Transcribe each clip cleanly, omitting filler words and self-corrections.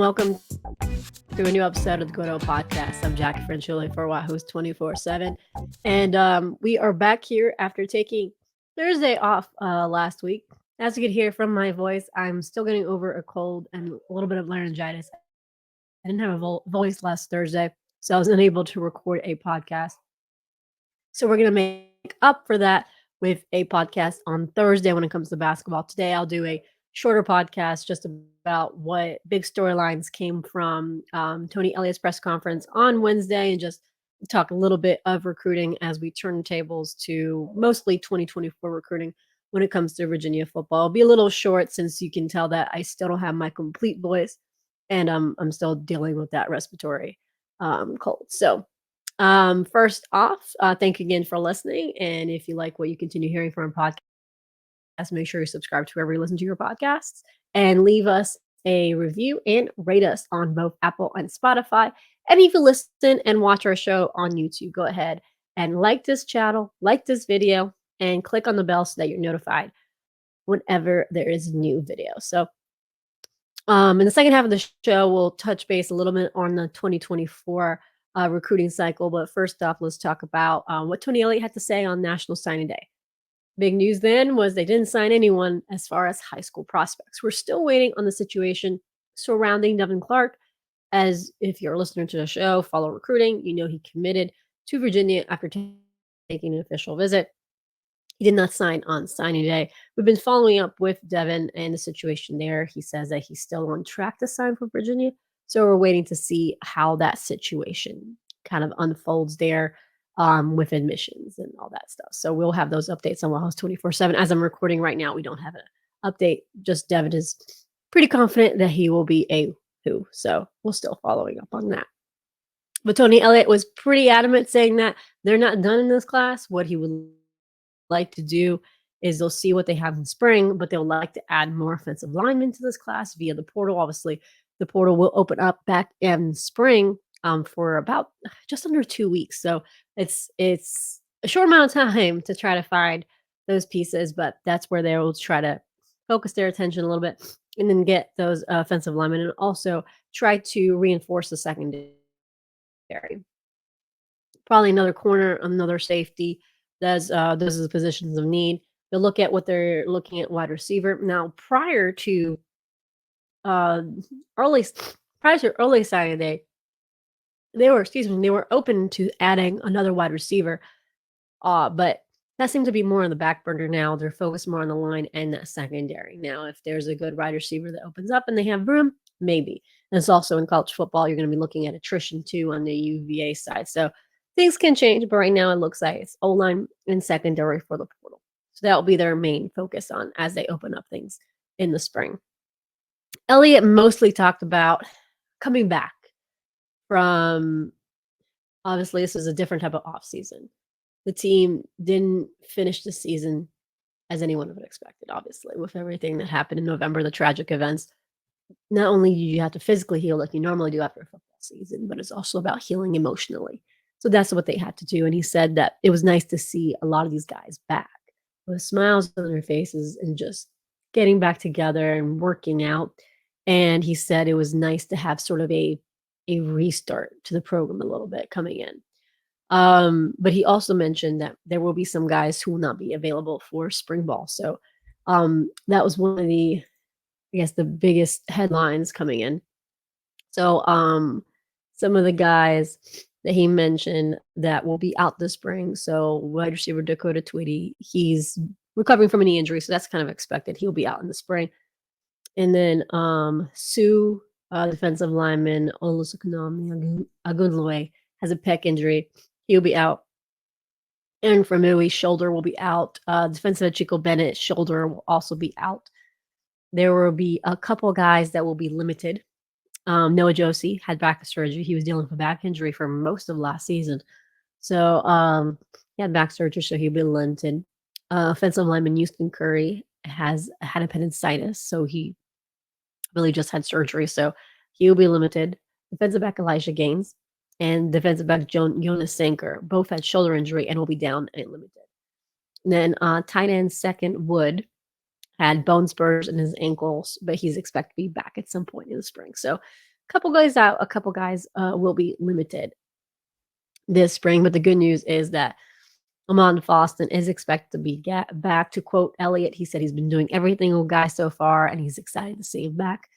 welcome to a new episode of the Good Old Podcast. I'm Jacquie Franciulli for Wahoo's 24/7, and we are back here after taking Thursday off last week. As you could hear from my voice, I'm still getting over a cold and a little bit of laryngitis. I didn't have a voice last Thursday, so I was unable to record a podcast. So we're going to make up for that with a podcast on Thursday when it comes to basketball. Today, I'll do a shorter podcast just about what big storylines came from Tony Elliott's press conference on Wednesday and just talk a little bit of recruiting as we turn tables to mostly 2024 recruiting when it comes to Virginia football. It'll be a little short since you can tell that I still don't have my complete voice and I'm still dealing with that respiratory cold. So first off, thank you again for listening. And if you like what you continue hearing from our podcast, make sure you subscribe to wherever you listen to your podcasts and leave us a review and rate us on both Apple and Spotify. And if you listen and watch our show on YouTube, go ahead and like this channel, like this video, and click on the bell so that you're notified whenever there is a new video. So in the second half of the show, we'll touch base a little bit on the 2024 recruiting cycle. But first off, let's talk about what Tony Elliott had to say on National Signing Day. Big news then was they didn't sign anyone as far as high school prospects. We're still waiting on the situation surrounding Devin Clark. As if you're a listener to the show, follow recruiting, you know he committed to Virginia after taking an official visit. He did not sign on signing day. We've been following up with Devin and the situation there. He says that he's still on track to sign for Virginia. So we're waiting to see how that situation kind of unfolds there with admissions and all that stuff. So we'll have those updates on Wahoo's 24/7. As I'm recording right now, we don't have an update. Just Devin is pretty confident that he will be a who. So we're still following up on that. But Tony Elliott was pretty adamant saying that they're not done in this class. What he would like to do is they'll see what they have in spring, but they'll like to add more offensive linemen to this class via the portal. Obviously, the portal will open up back in spring for about just under 2 weeks. So it's a short amount of time to try to find those pieces, but that's where they will try to focus their attention a little bit and then get those offensive linemen and also try to reinforce the secondary. Probably another corner, another safety. Those are the positions of need. They'll look at what they're looking at wide receiver. Now, prior to early signing day, they were open to adding another wide receiver. But that seems to be more on the back burner now. They're focused more on the line and that secondary. Now, if there's a good wide receiver that opens up and they have room, maybe. And it's also in college football, you're going to be looking at attrition too on the UVA side. So things can change, but right now it looks like it's O-line and secondary for the portal. So that will be their main focus on as they open up things in the spring. Elliott mostly talked about coming back from, obviously, this is a different type of offseason. The team didn't finish the season as anyone would have expected, obviously, with everything that happened in November, the tragic events. Not only do you have to physically heal like you normally do after a football season, but it's also about healing emotionally. So that's what they had to do. And he said that it was nice to see a lot of these guys back with smiles on their faces and just getting back together and working out. And he said it was nice to have sort of a restart to the program a little bit coming in. But he also mentioned that there will be some guys who will not be available for spring ball. So that was one of the, I guess, the biggest headlines coming in. So some of the guys that he mentioned that will be out this spring. So wide receiver Dakota Twitty, he's recovering from a knee injury, so that's kind of expected. He'll be out in the spring. And then Sue, defensive lineman, Olusekunmi Agunloye, has a pec injury. He'll be out. Aaron Framui's shoulder will be out. Defensive end Chico Bennett's shoulder will also be out. There will be a couple guys that will be limited. Noah Josie had back surgery. He was dealing with a back injury for most of last season. So he had back surgery, so he'll be limited. Offensive lineman Houston Curry has had appendicitis, so he really just had surgery, so he'll be limited. Defensive back Elijah Gaines and defensive back Jonas Sanker both had shoulder injury and will be down and limited. And then tight end second Wood had bone spurs in his ankles, but he's expected to be back at some point in the spring. So couple guys out, a couple guys will be limited this spring. But the good news is that Amon Foston is expected to be back. To quote Elliott, he said he's been doing everything with guys so far, and he's excited to see him back.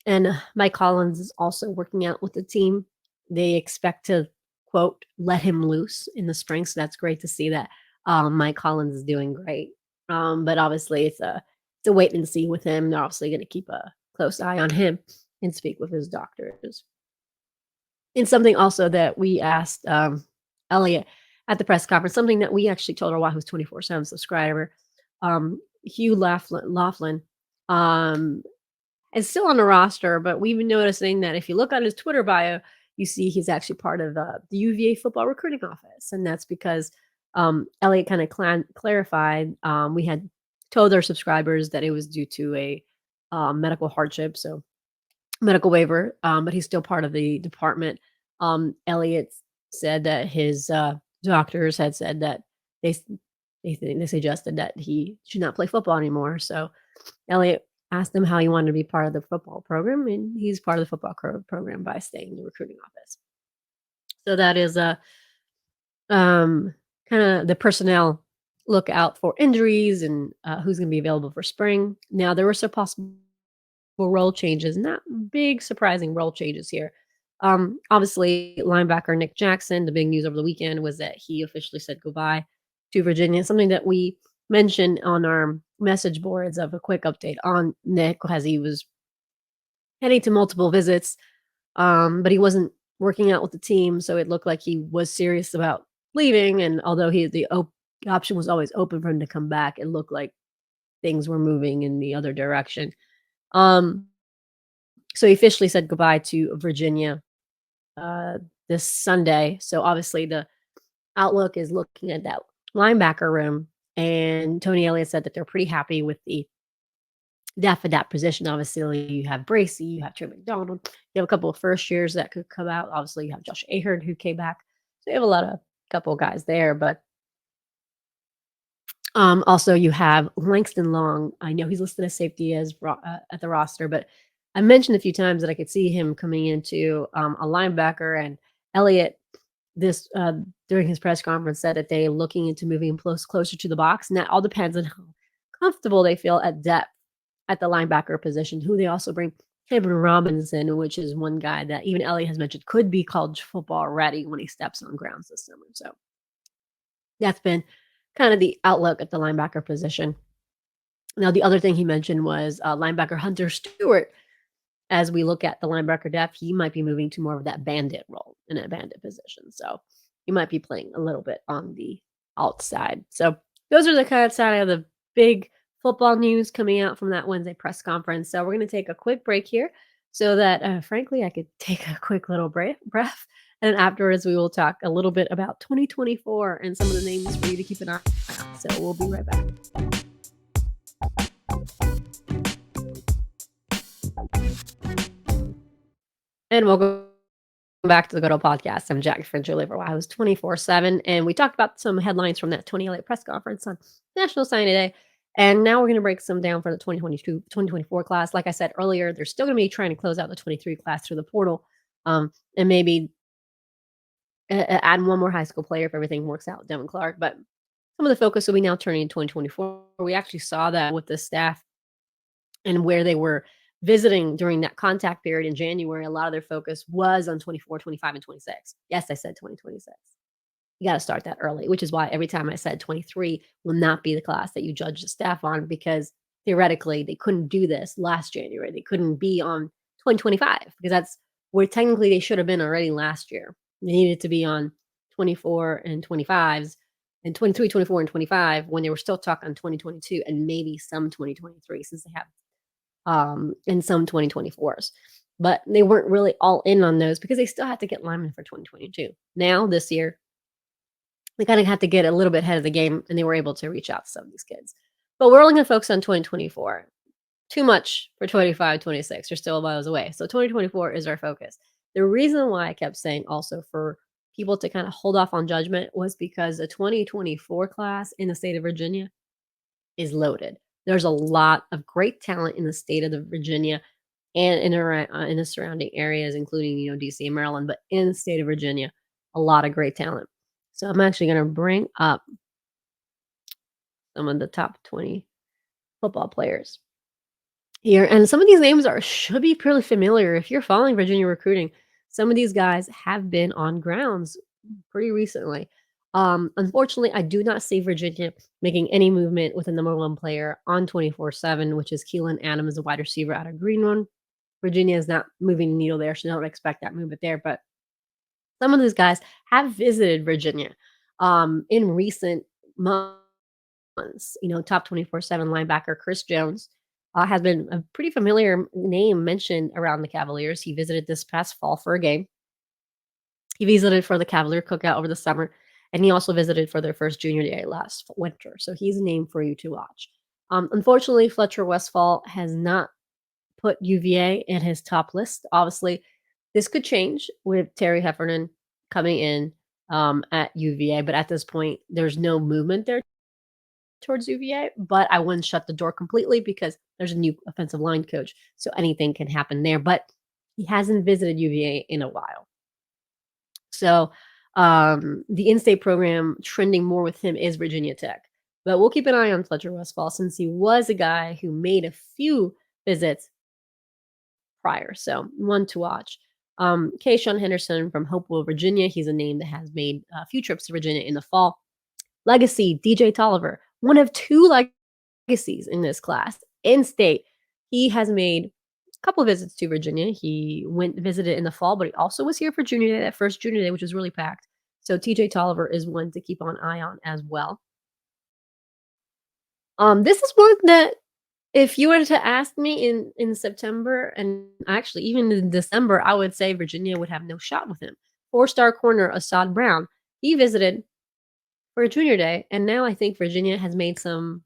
And Mike Collins is also working out with the team. They expect to, quote, let him loose in the spring. So that's great to see that Mike Collins is doing great. But obviously, it's a wait and see with him. They're obviously going to keep a close eye on him and speak with his doctors. And something also that we asked Elliott at the press conference, something that we actually told our Wahoo's 24/7 subscriber, Hugh Laughlin, is still on the roster, but we've been noticing that if you look on his Twitter bio, you see he's actually part of the UVA football recruiting office, and that's because Elliott kind of clarified. We had told our subscribers that it was due to a medical hardship, so medical waiver, but he's still part of the department. Elliott said that his doctors had said that they they suggested that he should not play football anymore. So Elliott asked him how he wanted to be part of the football program, and he's part of the football program by staying in the recruiting office. So that is kind of the personnel look out for injuries and who's going to be available for spring. Now there were some possible role changes, not big surprising role changes here. Obviously, linebacker Nick Jackson, the big news over the weekend was that he officially said goodbye to Virginia, something that we mentioned on our message boards of a quick update on Nick as he was heading to multiple visits, but he wasn't working out with the team, so it looked like he was serious about leaving, and although the option was always open for him to come back, it looked like things were moving in the other direction. Um, so he officially said goodbye to Virginia this Sunday. So obviously the outlook is looking at that linebacker room, and Tony Elliott said that they're pretty happy with the depth of that position. Obviously, you have Bracy, you have Trey McDonald, you have a couple of first years that could come out. Obviously, you have Josh Ahern who came back. So you have a couple of guys there, but also you have Langston Long. I know he's listed as safety as at the roster, but I mentioned a few times that I could see him coming into a linebacker, and Elliott this during his press conference said that they're looking into moving him closer to the box, and that all depends on how comfortable they feel at depth at the linebacker position. Who they also bring Cameron Robinson, which is one guy that even Elliott has mentioned could be college football ready when he steps on ground system. And so that's been kind of the outlook at the linebacker position. Now, the other thing he mentioned was linebacker Hunter Stewart. As we look at the linebacker depth, he might be moving to more of that bandit role in a bandit position. So he might be playing a little bit on the outside. So those are the kind of side of the big football news coming out from that Wednesday press conference. So we're going to take a quick break here so that, frankly, I could take a quick little breath. And afterwards, we will talk a little bit about 2024 and some of the names for you to keep an eye on. So we'll be right back. And welcome back to the Good Old Podcast. I'm Jacquie Franciulli for Wahoo's 24/7, and we talked about some headlines from that Tony Elliott press conference on National Signing Day, and now we're going to break some down for the 2022-2024 class. Like I said earlier, they're still going to be trying to close out the 23 class through the portal, and maybe add one more high school player if everything works out, Devin Clark. But some of the focus will be now turning in 2024. We actually saw that with the staff and where they were visiting during that contact period in January. A lot of their focus was on 24, 25, and 26. Yes, I said 2026. You got to start that early, which is why every time I said 23 will not be the class that you judge the staff on, because theoretically they couldn't do this last January. They couldn't be on 2025 because that's where technically they should have been already last year. They needed to be on 24 and 25s and 23, 24, and 25 when they were still talking on 2022 and maybe some 2023 since they have and some 2024s. But they weren't really all in on those because they still had to get linemen for 2022. Now, this year, they kind of had to get a little bit ahead of the game, and they were able to reach out to some of these kids. But we're only going to focus on 2024. Too much for 25, 26. You're still miles away. So 2024 is our focus. The reason why I kept saying also for people to kind of hold off on judgment was because the 2024 class in the state of Virginia is loaded. There's a lot of great talent in the state of Virginia. and in the surrounding areas, including, DC and Maryland, but in the state of Virginia, a lot of great talent. So I'm actually gonna bring up some of the top 20 football players here, and some of these names are should be pretty familiar if you're following Virginia recruiting. Some of these guys have been on grounds pretty recently. Unfortunately, I do not see Virginia making any movement with the number one player on 24/7, which is Keelan Adams, the wide receiver out of Greenwood. Virginia is not moving the needle there, so don't expect that movement there. But some of these guys have visited Virginia in recent months. Top 24/7 linebacker Chris Jones has been a pretty familiar name mentioned around the Cavaliers. He visited this past fall for a game. He visited for the Cavalier cookout over the summer, and he also visited for their first junior day last winter. So he's a name for you to watch. Unfortunately, Fletcher Westphal has not put UVA in his top list. Obviously, this could change with Terry Heffernan coming in at UVA, but at this point, there's no movement there towards UVA. But I wouldn't shut the door completely because there's a new offensive line coach, so anything can happen there. But he hasn't visited UVA in a while. So the in-state program trending more with him is Virginia Tech. But we'll keep an eye on Fletcher Westphal since he was a guy who made a few visits prior. So one to watch. Kayshawn Henderson from Hopewell, Virginia. He's a name that has made a few trips to Virginia in the fall. Legacy, DJ Tolliver, one of two legacies in this class. In state, he has made a couple of visits to Virginia. He visited in the fall, but he also was here for junior day, that first junior day, which was really packed. So TJ Tolliver is one to keep an eye on as well. This is one that if you were to ask me in September and actually even in December, I would say Virginia would have no shot with him. Four-star corner Assad Brown, he visited for a junior day, and now I think Virginia has made some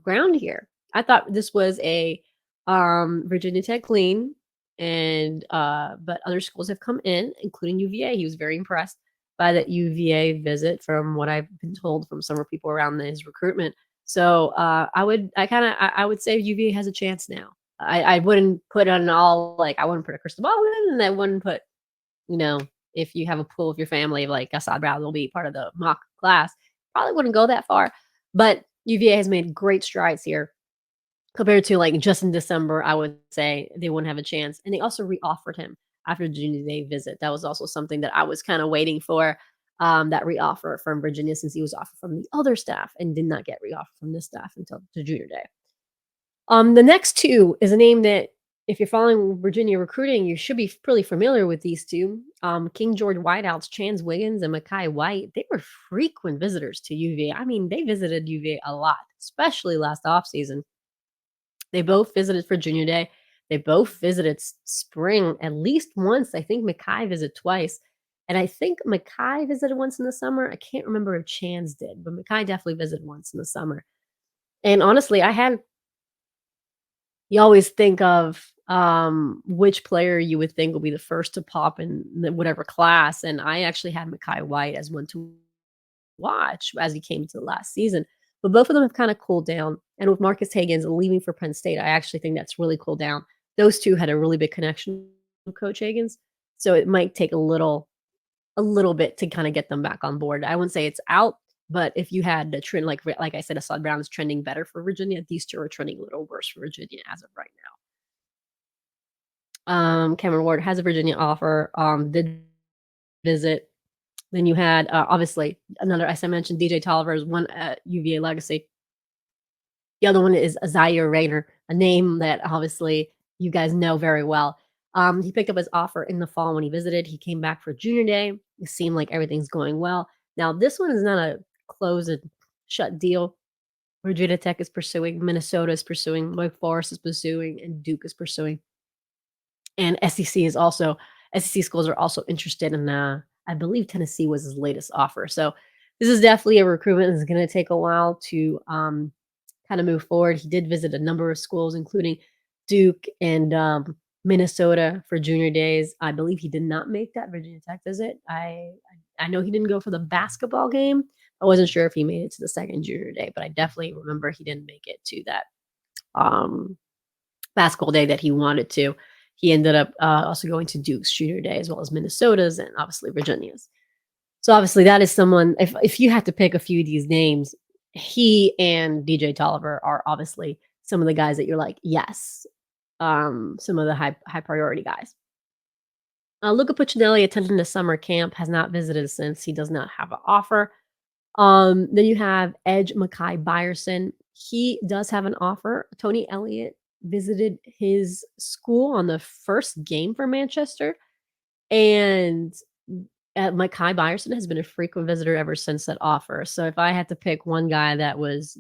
ground here. I thought this was a Virginia Tech lean, and but other schools have come in, including UVA. He was very impressed by that UVA visit, from what I've been told from some people around his recruitment. So I would say UVA has a chance now. I wouldn't put on all I wouldn't put a crystal ball in, and I wouldn't put you know if you have a pool of your family of Assad Brown will be part of the mock class. Probably wouldn't go that far, but UVA has made great strides here compared to just in December. I would say they wouldn't have a chance, and they also reoffered him after the junior day visit. That was also something that I was kind of waiting for. That reoffer from Virginia, since he was offered from the other staff and did not get reoffered from this staff until the junior day. The next two is a name that if you're following Virginia recruiting, you should be pretty familiar with these two. King George Whiteouts, Chance Wiggins and Mekhi White, they were frequent visitors to UVA. I mean, they visited UVA a lot, especially last offseason. They both visited for junior day. They both visited spring at least once. I think Mekhi visited twice. And I think Mekhi visited once in the summer. I can't remember if Chance did, but Mekhi definitely visited once in the summer. And honestly, you always think of which player you would think will be the first to pop in whatever class. And I actually had Mekhi White as one to watch as he came to the last season. But both of them have kind of cooled down. And with Marcus Higgins leaving for Penn State, I actually think that's really cooled down. Those two had a really big connection with Coach Higgins. So it might take a little bit to kind of get them back on board. I wouldn't say it's out, but if you had the trend, like I said, Assad Brown is trending better for Virginia. These two are trending a little worse for Virginia as of right now. Cameron Ward has a Virginia offer. Did visit. Then you had obviously another, as I mentioned, DJ Tolliver is one at UVA Legacy. The other one is Zaire Rayner, a name that obviously you guys know very well. He picked up his offer in the fall when he visited. He came back for junior day. It seemed like everything's going well. Now, this one is not a close and shut deal. Virginia Tech is pursuing, Minnesota is pursuing, Wake Forest is pursuing, and Duke is pursuing. And SEC schools are also interested in, I believe Tennessee was his latest offer. So this is definitely a recruitment that's going to take a while to kind of move forward. He did visit a number of schools, including Duke and Minnesota for junior days. I believe he did not make that Virginia Tech visit. I know he didn't go for the basketball game. I wasn't sure if he made it to the second junior day, but I definitely remember he didn't make it to that basketball day that he wanted to. he ended up also going to Duke's junior day as well as Minnesota's and obviously Virginia's. So obviously that is someone if you had to pick a few of these names, he and DJ Tolliver are obviously some of the guys that you're like, yes, some of the high priority guys. Luca Puccinelli attending the summer camp has not visited since he does not have an offer. Then you have Edge Mackay Byerson. He does have an offer. Tony Elliott visited his school on the first game for Manchester, and Mackay Byerson has been a frequent visitor ever since that offer. So if I had to pick one guy that was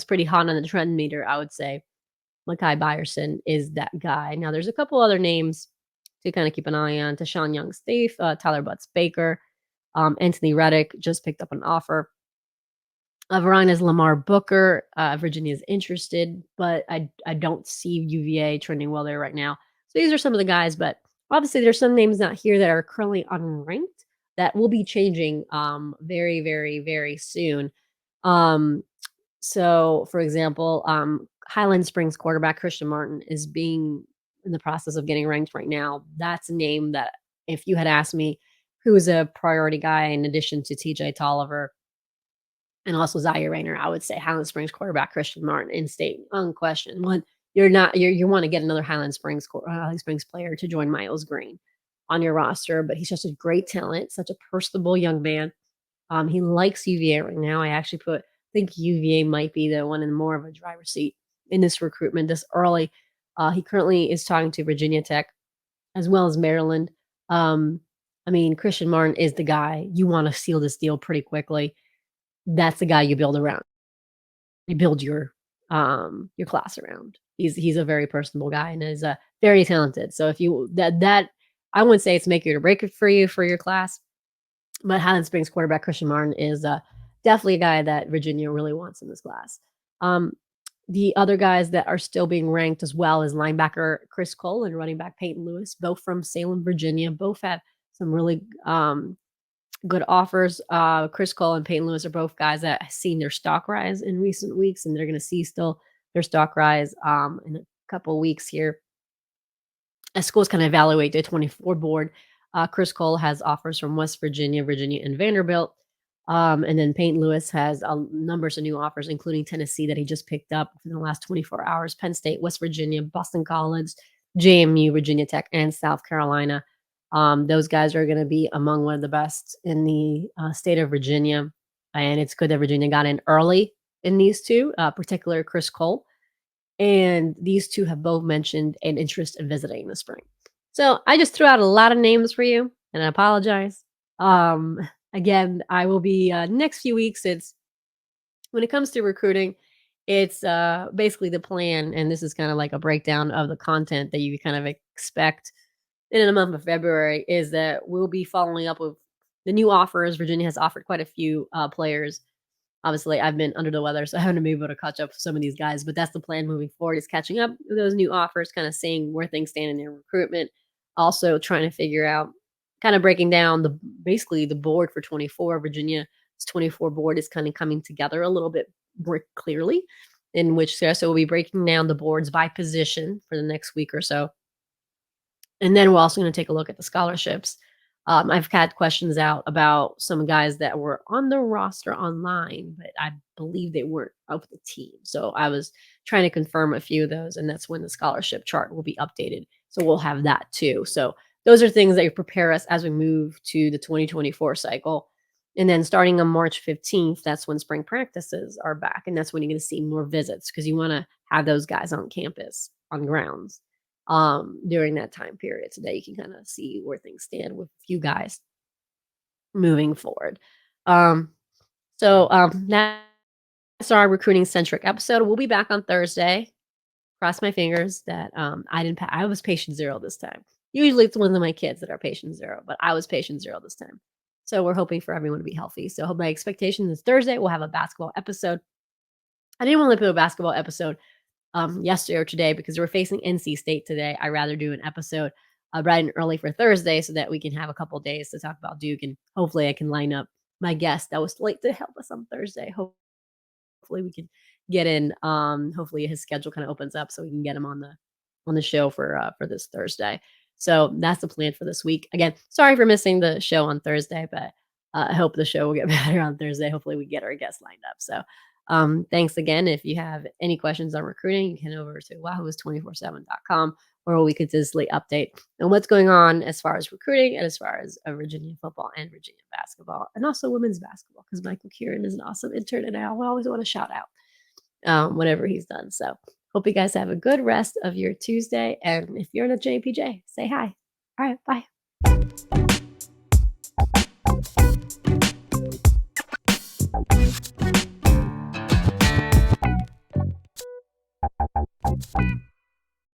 pretty hot on the trend meter, I would say Mackay Byerson is that guy. Now there's a couple other names to kind of keep an eye on. Tashawn Young Steve, Tyler Butts Baker, Anthony Reddick just picked up an offer. Veronica's Lamar Booker, Virginia's interested, but I don't see UVA trending well there right now. So these are some of the guys, but obviously there's some names not here that are currently unranked that will be changing very, very, very soon. Um, so for example, Highland Springs quarterback Christian Martin is being in the process of getting ranked right now. That's a name that if you had asked me who is a priority guy in addition to TJ Tolliver and also Zaire Rayner, I would say Highland Springs quarterback Christian Martin in state, unquestioned. One, you're not you want to get another Highland Springs player to join Miles Green on your roster, but he's just a great talent, such a personable young man. He likes UVA right now. Think UVA might be the one in more of a driver's seat in this recruitment this early. He currently is talking to Virginia Tech as well as Maryland. Um, I mean, Christian Martin is the guy you want to seal this deal pretty quickly. That's the guy you build around. You build your class around. He's a very personable guy and is very talented. So if you that I wouldn't say it's make it or break it for you for your class, but Highland Springs quarterback Christian Martin is definitely a guy that Virginia really wants in this class. Um, the other guys that are still being ranked as well is linebacker Chris Cole and running back Peyton Lewis, both from Salem, Virginia. Both had some really good offers. Chris Cole and Peyton Lewis are both guys that have seen their stock rise in recent weeks, and they're going to see still their stock rise in a couple of weeks here as schools kind of evaluate the 24 board. Chris Cole has offers from West Virginia, Virginia, and Vanderbilt. And then Peyton Lewis has numbers of new offers, including Tennessee that he just picked up in the last 24 hours, Penn State, West Virginia, Boston College, JMU, Virginia Tech, and South Carolina. Those guys are going to be among one of the best in the state of Virginia. And it's good that Virginia got in early in these two, particularly Chris Cole. And these two have both mentioned an interest in visiting in the spring. So I just threw out a lot of names for you, and I apologize. Again, I will be next few weeks. It's when it comes to recruiting, it's basically the plan, and this is kind of like a breakdown of the content that you kind of expect in the month of February. Is that we'll be following up with the new offers. Virginia has offered quite a few players. Obviously, I've been under the weather, so I haven't been able to catch up with some of these guys, but that's the plan moving forward is catching up with those new offers, kind of seeing where things stand in their recruitment. Also trying to figure out kind of breaking down basically the board for 24. Virginia's 24 board is kind of coming together a little bit more clearly, in which so we'll be breaking down the boards by position for the next week or so. And then we're also going to take a look at the scholarships. I've had questions out about some guys that were on the roster online, but I believe they weren't of the team. So I was trying to confirm a few of those, and that's when the scholarship chart will be updated. So we'll have that too. So those are things that prepare us as we move to the 2024 cycle. And then starting on March 15th, that's when spring practices are back. And that's when you're going to see more visits because you want to have those guys on campus, on grounds during that time period so that you can kind of see where things stand with a few guys moving forward. That's our recruiting centric episode. We'll be back on Thursday. Cross my fingers that I was patient zero this time. Usually it's one of my kids that are patient zero, but I was patient zero this time. So we're hoping for everyone to be healthy. So my expectation is Thursday we'll have a basketball episode. I didn't want to put a basketball episode yesterday or today because we're facing NC State today. I'd rather do an episode bright and early for Thursday so that we can have a couple days to talk about Duke, and hopefully I can line up my guest that was late to help us on Thursday. Hopefully we can get in. Hopefully his schedule kind of opens up so we can get him on on the show for this Thursday. So that's the plan for this week. Again, sorry for missing the show on Thursday, but I hope the show will get better on Thursday. Hopefully, we get our guests lined up. So, thanks again. If you have any questions on recruiting, you can head over to wahoo's247.com, where we consistently update on what's going on as far as recruiting and as far as Virginia football and Virginia basketball, and also women's basketball, because Michael Kieran is an awesome intern, and I always want to shout out whatever he's done. So, hope you guys have a good rest of your Tuesday. And if you're in a JPJ, say hi. All right, bye.